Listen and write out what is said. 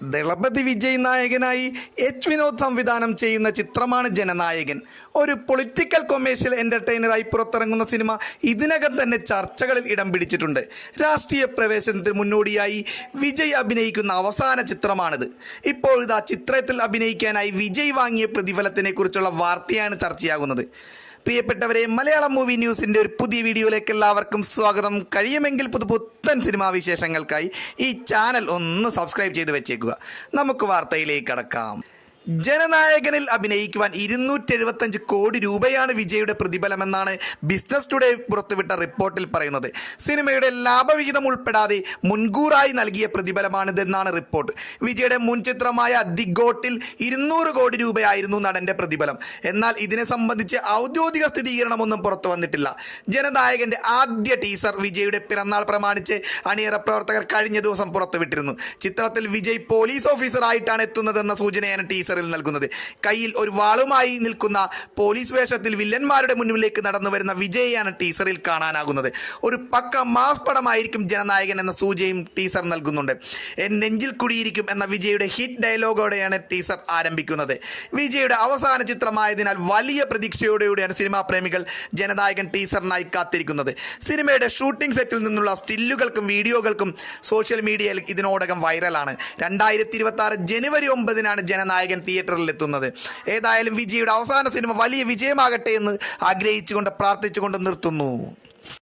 ദളപതി വിജയ് നായകനായി എച്ച് വിനോദ് സംവിധാനം ചെയ്യുന്ന ചിത്രമാണ് ജനനായകൻ. ഒരു പൊളിറ്റിക്കൽ കൊമേഴ്ഷ്യൽ എൻ്റർടൈനറായി പുറത്തിറങ്ങുന്ന സിനിമ ഇതിനകം തന്നെ ചർച്ചകളിൽ ഇടം പിടിച്ചിട്ടുണ്ട്. രാഷ്ട്രീയ പ്രവേശനത്തിന് മുന്നോടിയായി വിജയ് അഭിനയിക്കുന്ന അവസാന ചിത്രമാണിത്. ഇപ്പോഴിതാ ചിത്രത്തിൽ അഭിനയിക്കാനായി വിജയ് വാങ്ങിയ പ്രതിഫലത്തിനെ കുറിച്ചുള്ള വാർത്തയാണ് ചർച്ചയാകുന്നത്. പ്രിയപ്പെട്ടവരെ, മലയാളം മൂവി ന്യൂസിൻ്റെ ഒരു പുതിയ വീഡിയോയിലേക്ക് എല്ലാവർക്കും സ്വാഗതം. കഴിയുമെങ്കിൽ പുതുപുത്തൻ സിനിമാ വിശേഷങ്ങൾക്കായി ഈ ചാനൽ ഒന്ന് സബ്സ്ക്രൈബ് ചെയ്ത് വെച്ചേക്കുക. നമുക്ക് വാർത്തയിലേക്ക് കടക്കാം. ജനനായകനിൽ അഭിനയിക്കുവാൻ 275 കോടി രൂപയാണ് വിജയുടെ പ്രതിഫലമെന്നാണ് ബിസിനസ് ടുഡേ പുറത്തുവിട്ട റിപ്പോർട്ടിൽ പറയുന്നത്. സിനിമയുടെ ലാഭവിഹിതം ഉൾപ്പെടാതെ മുൻകൂറായി നൽകിയ പ്രതിഫലമാണിതെന്നാണ് റിപ്പോർട്ട്. വിജയുടെ മുൻ ചിത്രമായ ദി ഗോട്ടിൽ 200 കോടി രൂപയായിരുന്നു നടന്റെ പ്രതിഫലം. എന്നാൽ ഇതിനെ സംബന്ധിച്ച് ഔദ്യോഗിക സ്ഥിരീകരണമൊന്നും പുറത്തു വന്നിട്ടില്ല. ജനനായകന്റെ ആദ്യ ടീസർ വിജയുടെ പിറന്നാൾ പ്രമാണിച്ച് അണിയറ പ്രവർത്തകർ കഴിഞ്ഞ ദിവസം പുറത്തുവിട്ടിരുന്നു. ചിത്രത്തിൽ വിജയ് പോലീസ് ഓഫീസറായിട്ടാണ് എത്തുന്നതെന്ന സൂചനയാണ് ടീസർ നൽകുന്നത്. കയ്യിൽ ഒരു വാളുമായി നിൽക്കുന്ന പോലീസ് വേഷത്തിൽ വില്ലന്മാരുടെ മുന്നിലേക്ക് നടന്നു വരുന്ന വിജയെയാണ് ടീസറിൽ കാണാനാകുന്നത്. ഒരു പക്ക മാസ് പടമായിരിക്കും ജനനായകൻ എന്ന സൂചനയും ടീസർ നൽകുന്നുണ്ട്. നെഞ്ചിൽ കുടിയിരിക്കും എന്ന വിജയുടെ ഹിറ്റ് ഡയലോഗോടെയാണ് ടീസർ ആരംഭിക്കുന്നത്. വിജയുടെ അവസാന ചിത്രമായതിനാൽ വലിയ പ്രതീക്ഷയോടെയാണ് സിനിമാ പ്രേമികൾ ജനനായകൻ ടീസറിനായി കാത്തിരിക്കുന്നത്. സിനിമയുടെ ഷൂട്ടിംഗ് സെറ്റിൽ നിന്നുള്ള സ്റ്റില്ലുകൾക്കും വീഡിയോകൾക്കും സോഷ്യൽ മീഡിയയിൽ ഇതിനോടകം വൈറലാണ്. 2026 ജനുവരി 9 ജനനായകൻ തിയേറ്ററിൽ എത്തുന്നത്. ഏതായാലും വിജയുടെ അവസാന സിനിമ വലിയ വിജയമാകട്ടെ എന്ന് ആഗ്രഹിച്ചുകൊണ്ട് പ്രാർത്ഥിച്ചുകൊണ്ട് നിർത്തുന്നു.